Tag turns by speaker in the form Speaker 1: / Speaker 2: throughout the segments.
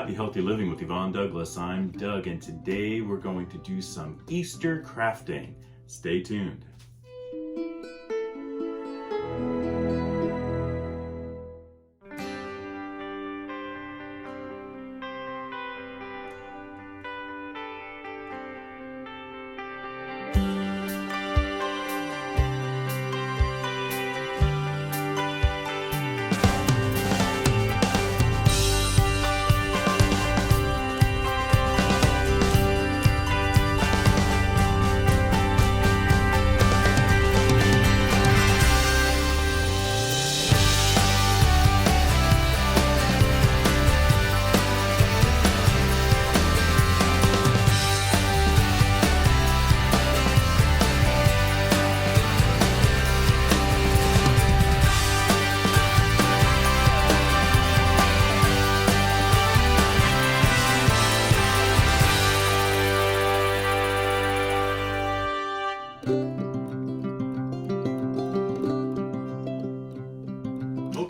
Speaker 1: Happy Healthy Living with Yvonne Douglas. I'm Doug, and today we're going to do some Easter crafting. Stay tuned.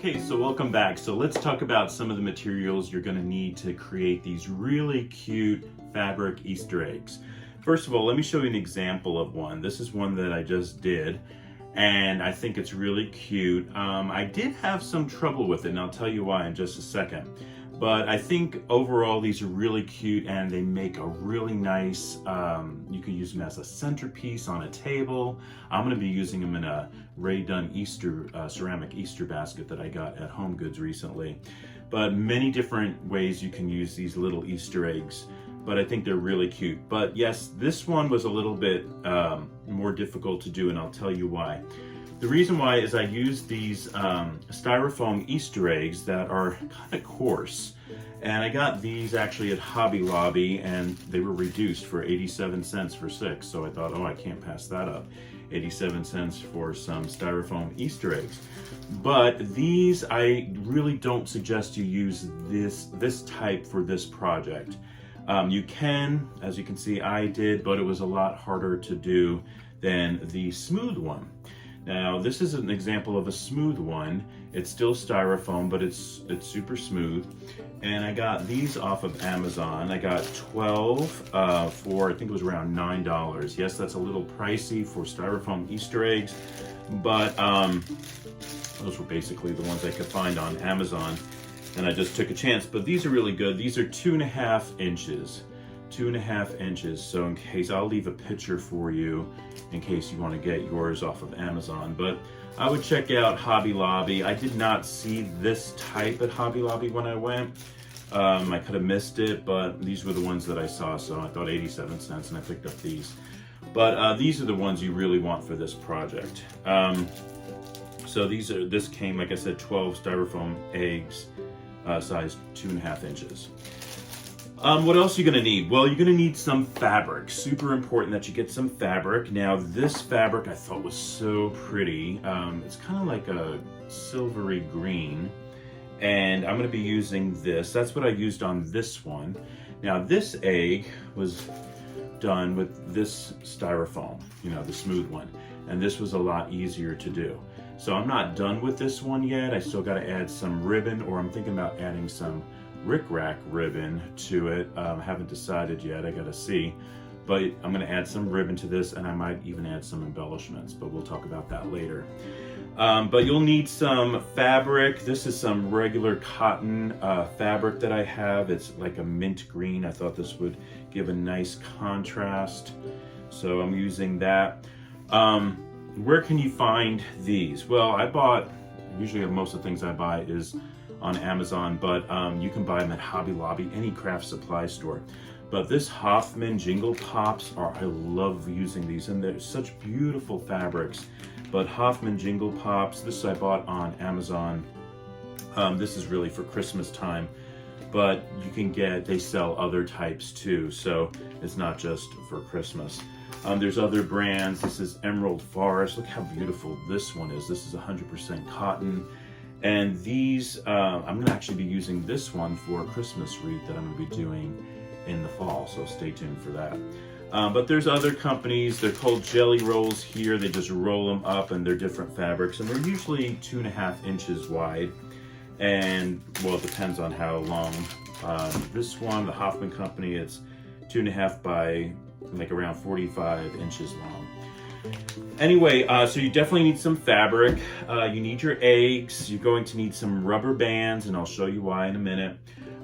Speaker 1: Okay, so welcome back. So let's talk about some of the materials you're going to need to create these really cute fabric Easter eggs. First of all, let me show you an example of one. This is one that I just did, and I think it's really cute. I did have some trouble with it, and I'll tell you why in just a second. But I think overall these are really cute, and they make a really nice, you can use them as a centerpiece on a table. I'm gonna be using them in a Rae Dunn Easter, ceramic Easter basket that I got at Home Goods recently. But many different ways you can use these little Easter eggs, but I think they're really cute. But yes, this one was a little bit more difficult to do, and I'll tell you why. The reason why is I used these styrofoam Easter eggs that are kind of coarse. And I got these actually at Hobby Lobby, and they were reduced for 87 cents for 6. So I thought, oh, I can't pass that up. 87 cents for some styrofoam Easter eggs. But these, I really don't suggest you use this type for this project. You can, as you can see, I did, but it was a lot harder to do than the smooth one. Now, this is an example of a smooth one. It's still styrofoam, but it's super smooth. And I got these off of Amazon. I got 12 for, I think it was around $9. Yes, that's a little pricey for styrofoam Easter eggs, but those were basically the ones I could find on Amazon, and I just took a chance. But these are really good. These are 2.5 inches. 2.5 inches, so in case, I'll leave a picture for you in case you want to get yours off of Amazon. But I would check out Hobby Lobby. I did not see this type at Hobby Lobby when I went. I could have missed it, but these were the ones that I saw, so I thought 87 cents, and I picked up these. But these are the ones you really want for this project. So this came, like I said, 12 styrofoam eggs, size 2.5 inches. What else are you gonna need? Well, you're gonna need some fabric. Super important that you get some fabric. Now, this fabric I thought was so pretty. It's kind of like a silvery green, and I'm gonna be using this. That's what I used on this one. Now, this egg was done with this styrofoam, the smooth one, and this was a lot easier to do. So I'm not done with this one yet. I still gotta add some ribbon, or I'm thinking about adding some rickrack ribbon to it. I haven't decided yet, I gotta see. But I'm gonna add some ribbon to this, and I might even add some embellishments, but we'll talk about that later. But you'll need some fabric. This is some regular cotton fabric that I have. It's like a mint green. I thought this would give a nice contrast, so I'm using that. Where can you find these? Well, usually most of the things I buy is on Amazon, but you can buy them at Hobby Lobby, any craft supply store. But this Hoffman Jingle Pops I love using these, and they're such beautiful fabrics. But Hoffman Jingle Pops, this I bought on Amazon. This is really for Christmas time, but they sell other types too, so it's not just for Christmas. There's other brands. This is Emerald Forest. Look how beautiful this one is. This is 100% cotton. And these, I'm gonna actually be using this one for a Christmas wreath that I'm gonna be doing in the fall, so stay tuned for that. But there's other companies. They're called Jelly Rolls here. They just roll them up, and they're different fabrics, and they're usually 2.5 inches wide. And well, it depends on how long. This one, the Hoffman Company, it's 2.5 by like around 45 inches long. Anyway, so you definitely need some fabric. You need your eggs. You're going to need some rubber bands, and I'll show you why in a minute.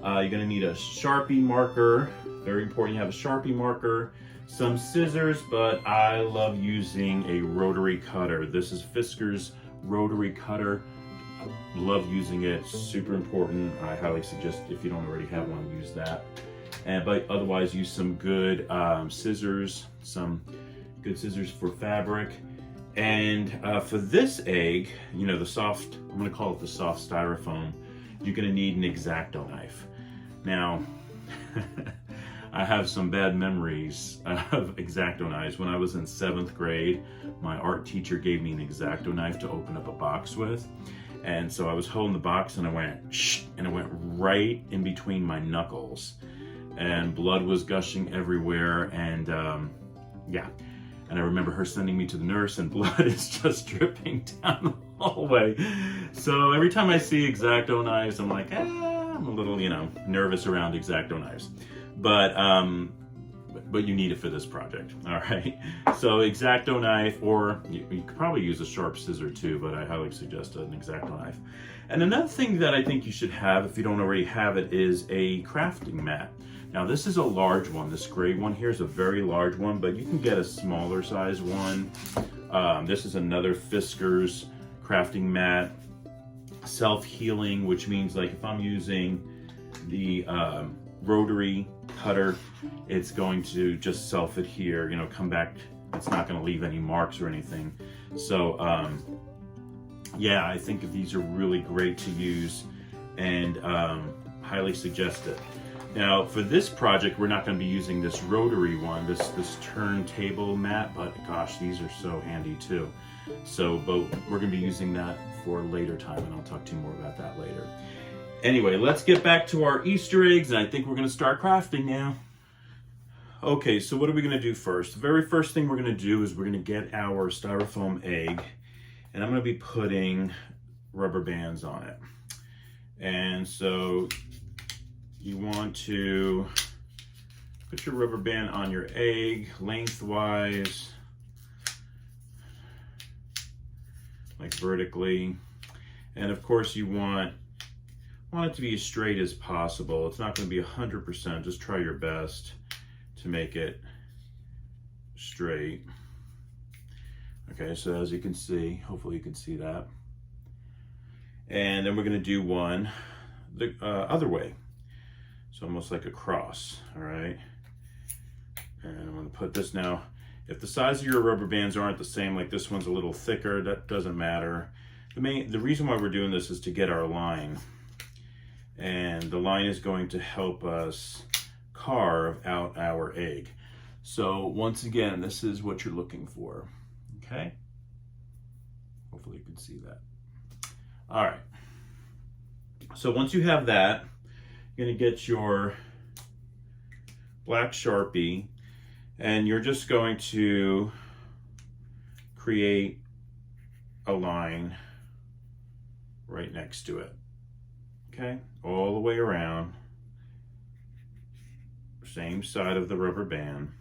Speaker 1: You're going to need a Sharpie marker. Very important you have a Sharpie marker. Some scissors, but I love using a rotary cutter. This is Fiskars rotary cutter. I love using it, super important. I highly suggest if you don't already have one, use that. But otherwise use some good scissors, some good scissors for fabric. And for this egg, you know, the soft, I'm gonna call it the soft styrofoam, you're gonna need an X-Acto knife. Now, I have some bad memories of X-Acto knives. When I was in 7th grade, my art teacher gave me an X-Acto knife to open up a box with. And so I was holding the box and I went, shh, and it went right in between my knuckles. And blood was gushing everywhere, and yeah. And I remember her sending me to the nurse, and blood is just dripping down the hallway. So every time I see X-Acto knives, I'm like, I'm a little, you know, nervous around X-Acto knives. But you need it for this project, all right? So X-Acto knife, or you could probably use a sharp scissor too, but I highly suggest an X-Acto knife. And another thing that I think you should have, if you don't already have it, is a crafting mat. Now this is a large one. This gray one here is a very large one, but you can get a smaller size one. This is another Fiskars crafting mat. Self-healing, which means like if I'm using the rotary cutter, it's going to just self-adhere, you know, come back. It's not going to leave any marks or anything. So yeah, I think these are really great to use, and highly suggest it. Now for this project, we're not going to be using this rotary one, this turntable mat, but gosh, these are so handy too. So, but we're going to be using that for a later time, and I'll talk to you more about that later. Anyway, let's get back to our Easter eggs, and I think we're going to start crafting now. Okay, so what are we going to do first? The very first thing we're going to do is we're going to get our styrofoam egg, and I'm going to be putting rubber bands on it. And so you want to put your rubber band on your egg lengthwise, like vertically. And of course you want it to be as straight as possible. It's not going to be 100%, just try your best to make it straight. Okay, so as you can see, hopefully you can see that. And then we're going to do one the other way. So almost like a cross, all right? And I'm going to put this now. If the size of your rubber bands aren't the same, like this one's a little thicker, that doesn't matter. The reason why we're doing this is to get our line. And the line is going to help us carve out our egg. So once again, this is what you're looking for, okay? Hopefully you can see that. All right. So once you have that, you're gonna get your black Sharpie, and you're just going to create a line right next to it. Okay, all the way around, same side of the rubber band,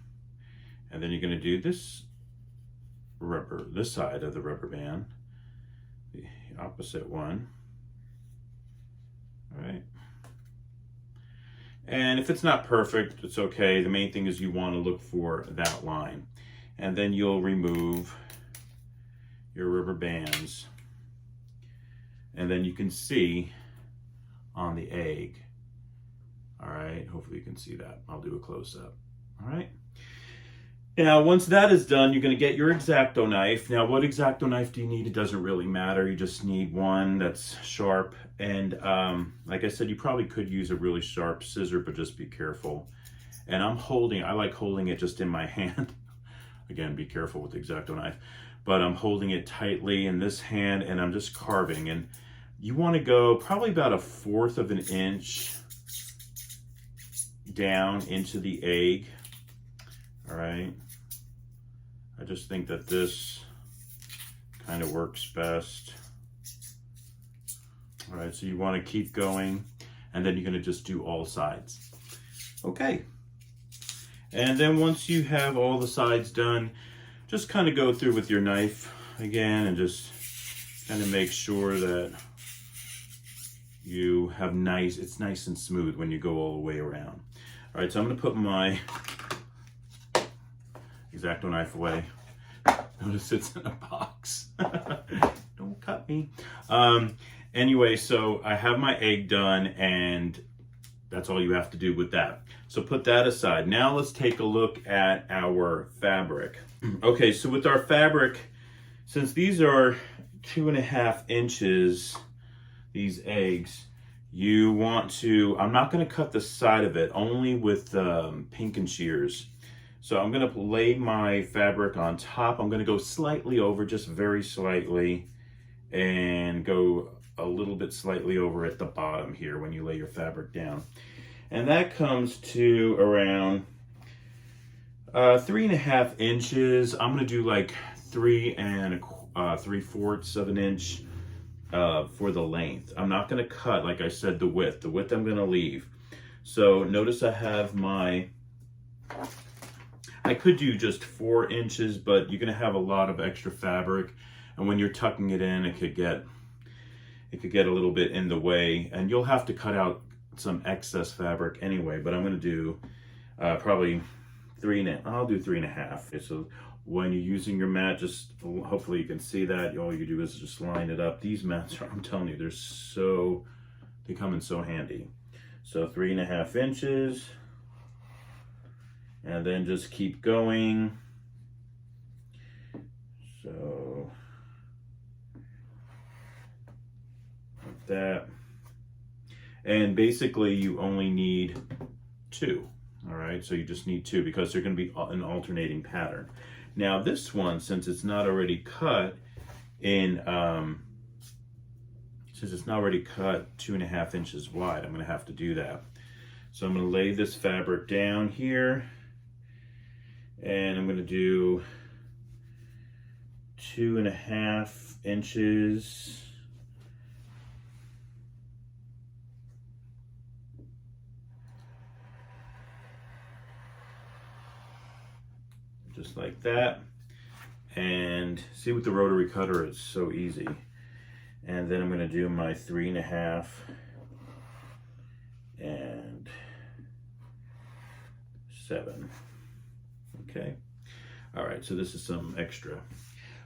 Speaker 1: and then you're going to do this side of the rubber band, the opposite one. All right, and if it's not perfect, it's okay. The main thing is you want to look for that line, and then you'll remove your rubber bands, and then you can see on the egg. All right, hopefully you can see that. I'll do a close-up. All right. Now, once that is done, you're going to get your X-Acto knife. Now, what X-Acto knife do you need? It doesn't really matter. You just need one that's sharp. And like I said, you probably could use a really sharp scissor, but just be careful. And I like holding it just in my hand. Again, be careful with the X-Acto knife. But I'm holding it tightly in this hand, and I'm just carving. And you want to go probably about 1/4 of an inch down into the egg. All right. I just think that this kind of works best. All right, so you want to keep going, and then you're going to just do all sides. Okay. And then once you have all the sides done, just kind of go through with your knife again and just kind of make sure that you have it's nice and smooth when you go all the way around. All right, so I'm going to put my X-Acto knife away. Notice it's in a box. Don't cut me. Anyway, so I have my egg done, and that's all you have to do with that. So put that aside. Now let's take a look at our fabric. Okay, so with our fabric, since these are 2.5 inches, these eggs, you want to, I'm not going to cut the side of it, only with pinking shears. So I'm going to lay my fabric on top. I'm going to go slightly over, just very slightly, and go a little bit slightly over at the bottom here when you lay your fabric down. And that comes to around 3.5 inches. I'm going to do like 3 3/4 of an inch for the length. I'm not going to cut, like I said, the width. The width I'm going to leave. So notice I have I could do just 4 inches, but you're going to have a lot of extra fabric, and when you're tucking it in, it could get a little bit in the way, and you'll have to cut out some excess fabric anyway. But I'm going to do probably 3.5. I'll do 3.5. Okay, so when you're using your mat, just hopefully you can see that. All you do is just line it up. These mats are, I'm telling you, they come in so handy. So 3.5 inches. And then just keep going. So, like that. And basically you only need 2. All right, so you just need 2 because they're going to be an alternating pattern. Now this one, since it's not already cut in, since it's not already cut 2.5 inches wide, I'm going to have to do that. So I'm going to lay this fabric down here. And I'm going to do 2.5 inches. Just like that. And see, with the rotary cutter, it's so easy. And then I'm going to do my 3.5 and 7. Okay. All right, so this is some extra.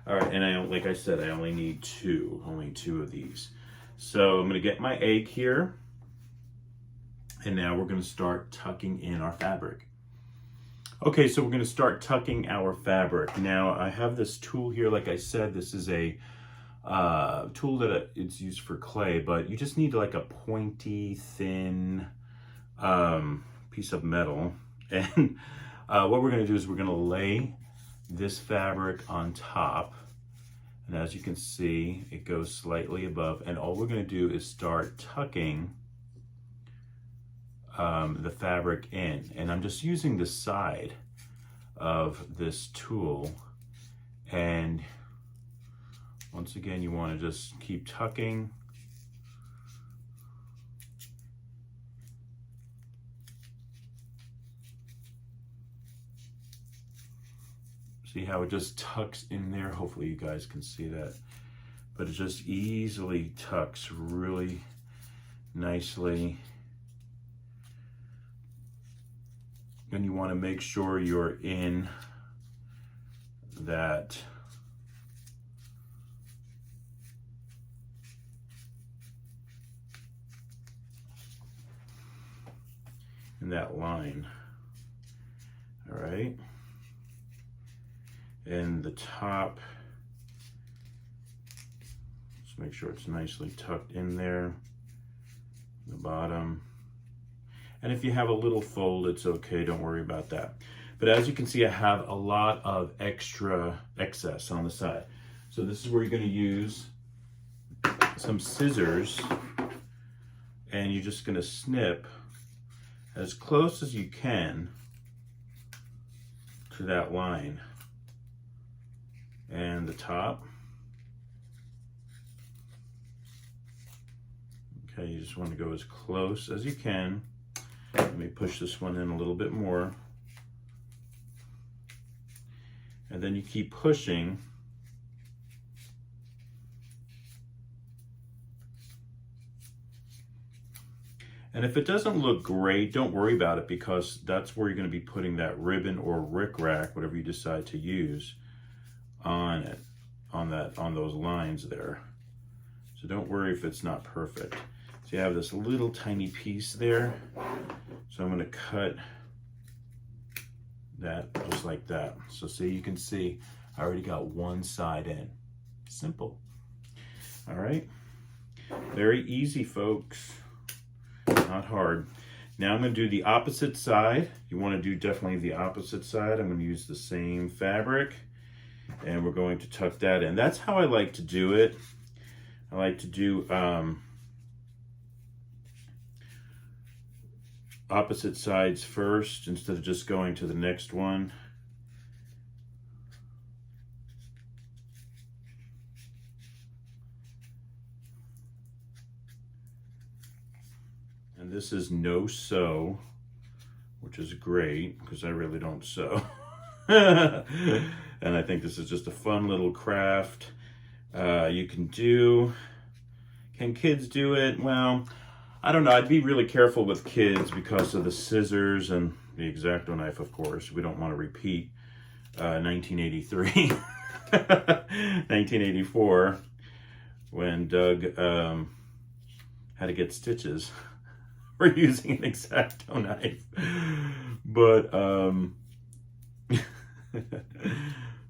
Speaker 1: All right, and like I said, I only need 2 of these. So I'm going to get my egg here, and now we're going to start tucking in our fabric. Okay, so we're going to start tucking our fabric. Now I have this tool here. Like I said, this is a tool that it's used for clay, but you just need like a pointy, thin piece of metal. And what we're going to do is we're going to lay this fabric on top. And as you can see, it goes slightly above. And all we're going to do is start tucking the fabric in. And I'm just using the side of this tool. And once again, you want to just keep tucking. See how it just tucks in there? Hopefully you guys can see that. But it just easily tucks really nicely. And you want to make sure you're in that line. All right. And the top, just make sure it's nicely tucked in there. The bottom. And if you have a little fold, it's okay, don't worry about that. But as you can see, I have a lot of excess on the side. So this is where you're going to use some scissors, and you're just going to snip as close as you can to that line. And the top. Okay, you just want to go as close as you can. Let me push this one in a little bit more. And then you keep pushing. And if it doesn't look great, don't worry about it, because that's where you're going to be putting that ribbon or rickrack, whatever you decide to use, on it, on those lines there. So don't worry if it's not perfect. So you have this little tiny piece there. So I'm going to cut that just like that. So see, you can see I already got one side in. Simple. All right. Very easy, folks. Not hard. Now I'm going to do the opposite side. You want to do definitely the opposite side. I'm going to use the same fabric, and we're going to tuck that in. That's how I like to do it. I like to do opposite sides first instead of just going to the next one. And this is no sew, which is great because I really don't sew. And I think this is just a fun little craft. You can do, can kids do it? Well, I don't know. I'd be really careful with kids because of the scissors and the X-Acto knife, of course. We don't want to repeat 1983, 1984, when Doug had to get stitches for using an X-Acto knife. But,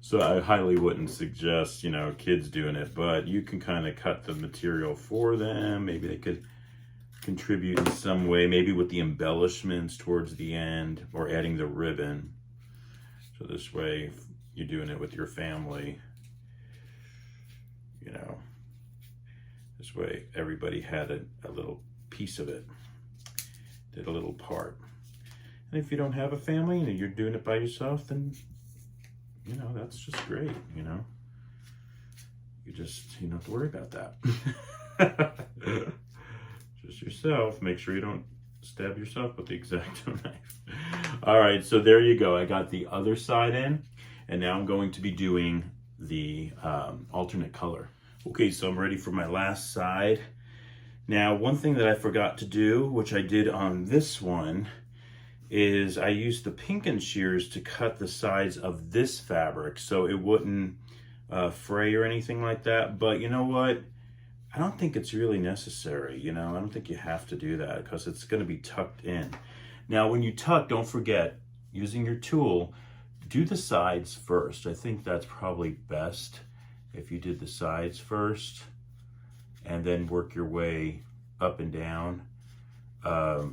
Speaker 1: so I highly wouldn't suggest, you know, kids doing it, but you can kind of cut the material for them. Maybe they could contribute in some way, maybe with the embellishments towards the end, or adding the ribbon. So this way, if you're doing it with your family, you know, this way everybody had a little piece of it, did a little part. And if you don't have a family and you're doing it by yourself, then, you know, that's just great, you know. You don't have to worry about that. Just yourself. Make sure you don't stab yourself with the X-Acto knife. All right, so there you go. I got the other side in, and now I'm going to be doing the alternate color. Okay, so I'm ready for my last side. Now, one thing that I forgot to do, which I did on this one, is I used the Pinkin shears to cut the sides of this fabric so it wouldn't fray or anything like that. But you know what? I don't think it's really necessary, you know? I don't think you have to do that because it's going to be tucked in. Now, when you tuck, don't forget, using your tool, do the sides first. I think that's probably best if you did the sides first and then work your way up and down. I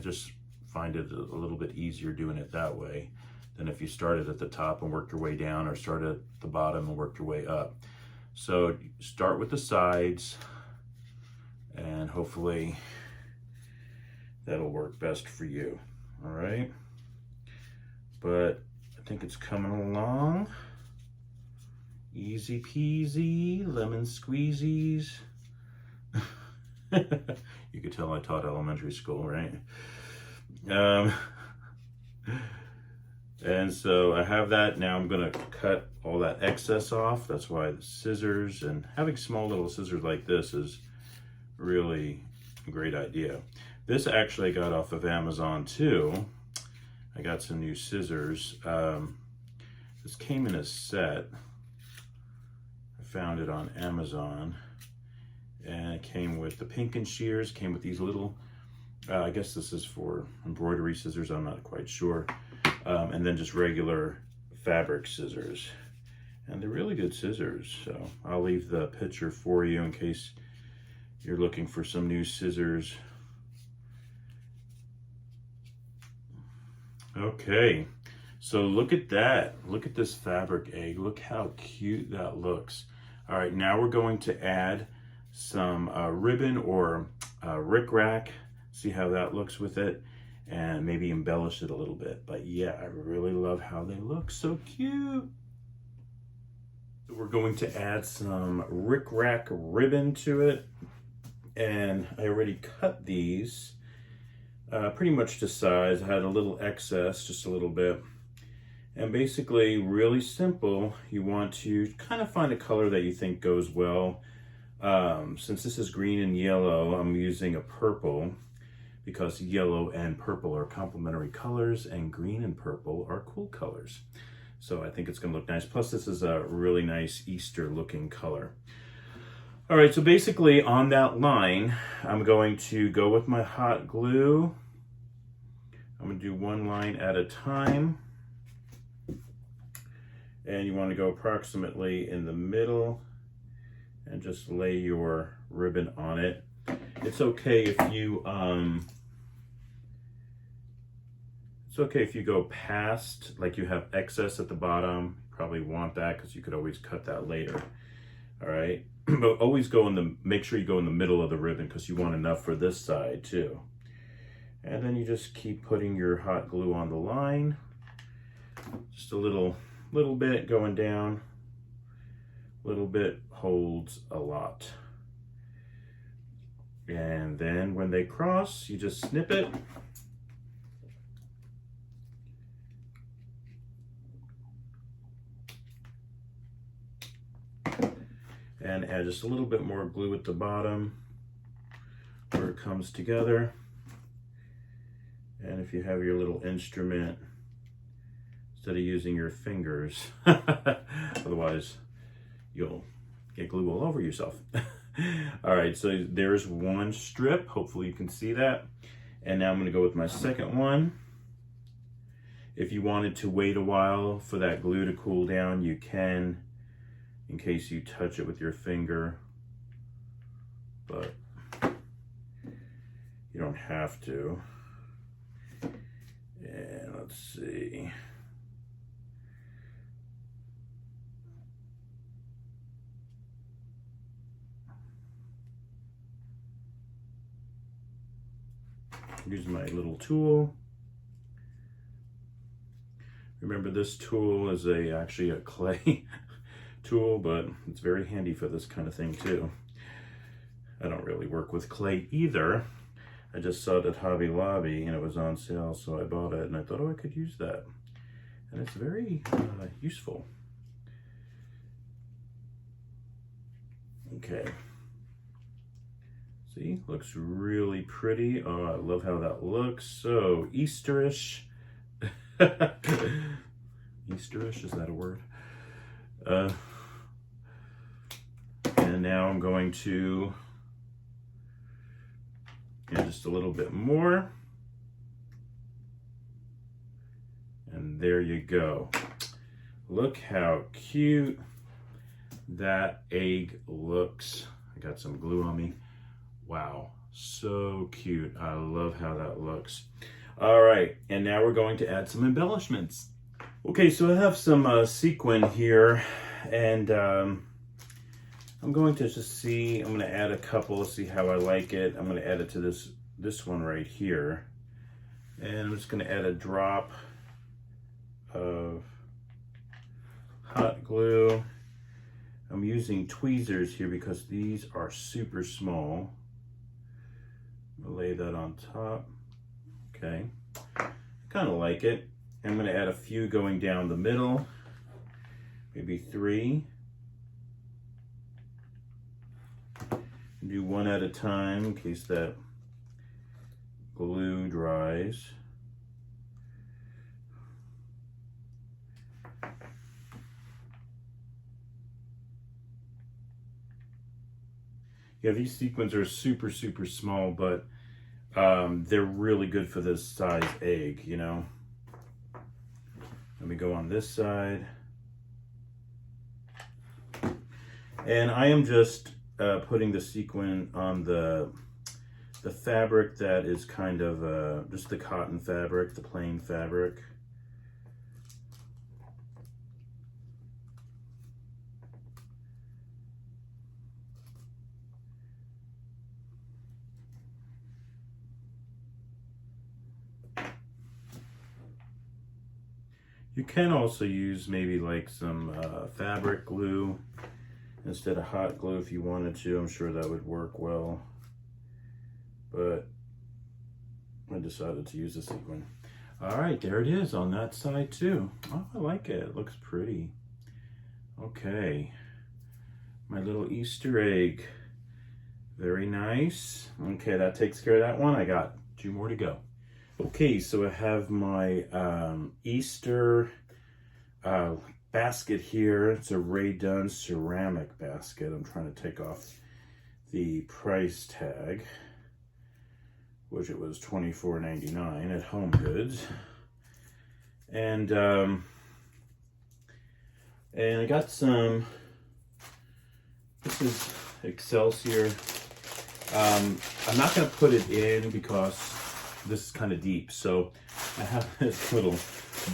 Speaker 1: just find it a little bit easier doing it that way than if you started at the top and worked your way down, or started at the bottom and worked your way up. So start with the sides, and hopefully that'll work best for you. All right, but I think it's coming along. Easy peasy, lemon squeezies. You could tell I taught elementary school, right? And so I have that. Now I'm gonna cut all that excess off. That's why the scissors, and having small little scissors like this is really a great idea. This actually I got off of Amazon too. I got some new scissors. This came in a set. I found it on Amazon, and it came with the Pinkin shears, came with these little, I guess this is for embroidery scissors, I'm not quite sure. And then just regular fabric scissors. And they're really good scissors, so I'll leave the picture for you in case you're looking for some new scissors. Okay, so look at that. Look at this fabric egg. Look how cute that looks. All right, now we're going to add some ribbon or rickrack. See how that looks with it, and maybe embellish it a little bit. But yeah, I really love how they look. So cute. We're going to add some rickrack ribbon to it. and I already cut these pretty much to size. I had a little excess, just a little bit. And basically, really simple, you want to kind of find a color that you think goes well. Since this is green and yellow, I'm using a purple because yellow and purple are complementary colors and green and purple are cool colors. So I think it's gonna look nice. Plus this is a really nice Easter looking color. All right, so basically on that line, I'm going to go with my hot glue. I'm gonna do one line at a time. And you want to go approximately in the middle and just lay your ribbon on it. It's okay if you go past, like you have excess at the bottom. You probably want that because you could always cut that later. All right, but always make sure you go in the middle of the ribbon because you want enough for this side too. And then you just keep putting your hot glue on the line. Just a little bit going down, little bit holds a lot. And then when they cross, you just snip it. And add just a little bit more glue at the bottom where it comes together. And if you have your little instrument, instead of using your fingers, otherwise you'll get glue all over yourself. All right, so there's one strip. Hopefully you can see that. And now I'm gonna go with my second one. If you wanted to wait a while for that glue to cool down, you can, in case you touch it with your finger, but you don't have to. And let's see. Use my little tool. Remember, this tool is actually a clay tool, but it's very handy for this kind of thing too. I don't really work with clay either. I just saw it at Hobby Lobby and it was on sale, so I bought it and I thought, oh, I could use that. And it's very useful. Okay. See, looks really pretty. Oh, I love how that looks. So Easterish. Easterish, is that a word? And now I'm going to add just a little bit more. And there you go. Look how cute that egg looks. I got some glue on me. Wow, so cute. I love how that looks. All right, and now we're going to add some embellishments. Okay, so I have some sequin here, and I'm going to just see, I'm gonna add a couple, see how I like it. I'm gonna add it to this one right here. And I'm just gonna add a drop of hot glue. I'm using tweezers here because these are super small. I'll lay that on top. Okay, kind of like it. I'm going to add a few going down the middle, maybe 3. Do one at a time in case that glue dries. Yeah, these sequins are super, super small, but they're really good for this size egg, you know. Let me go on this side. And I am just putting the sequin on the fabric that is kind of just the cotton fabric, the plain fabric. You can also use maybe like some fabric glue instead of hot glue if you wanted to. I'm sure that would work well. but I decided to use the sequin. All right, there it is on that side too. Oh, I like it. It looks pretty. Okay, my little Easter egg. Very nice. Okay, that takes care of that one. I got 2 more to go. Okay, so I have my Easter basket here. It's a Rae Dunn ceramic basket. I'm trying to take off the price tag, which it was $24.99 at Home Goods. And I got some, this is Excelsior. I'm not gonna put it in because this is kind of deep. So I have this little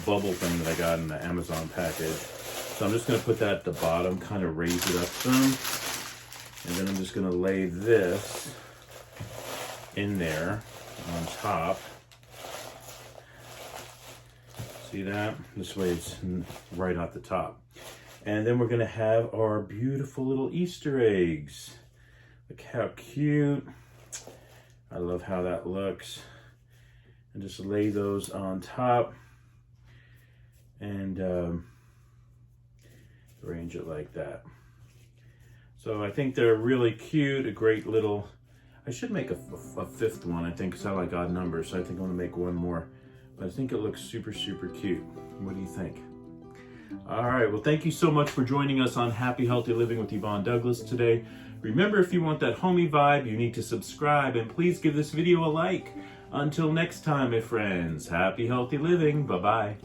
Speaker 1: bubble thing that I got in the Amazon package. So I'm just gonna put that at the bottom, kind of raise it up some. And then I'm just gonna lay this in there on top. See that? This way it's right at the top. And then we're gonna have our beautiful little Easter eggs. Look how cute. I love how that looks. And just lay those on top and arrange it like that. So I think they're really cute, a great little, I should make a 5th one, I think, because I like odd numbers, so I think I'm gonna make one more. But I think it looks super, super cute. What do you think? All right, well, thank you so much for joining us on Happy Healthy Living with Yvonne Douglas today. Remember, if you want that homey vibe, you need to subscribe, and please give this video a like. Until next time, my friends, happy healthy living. Bye-bye.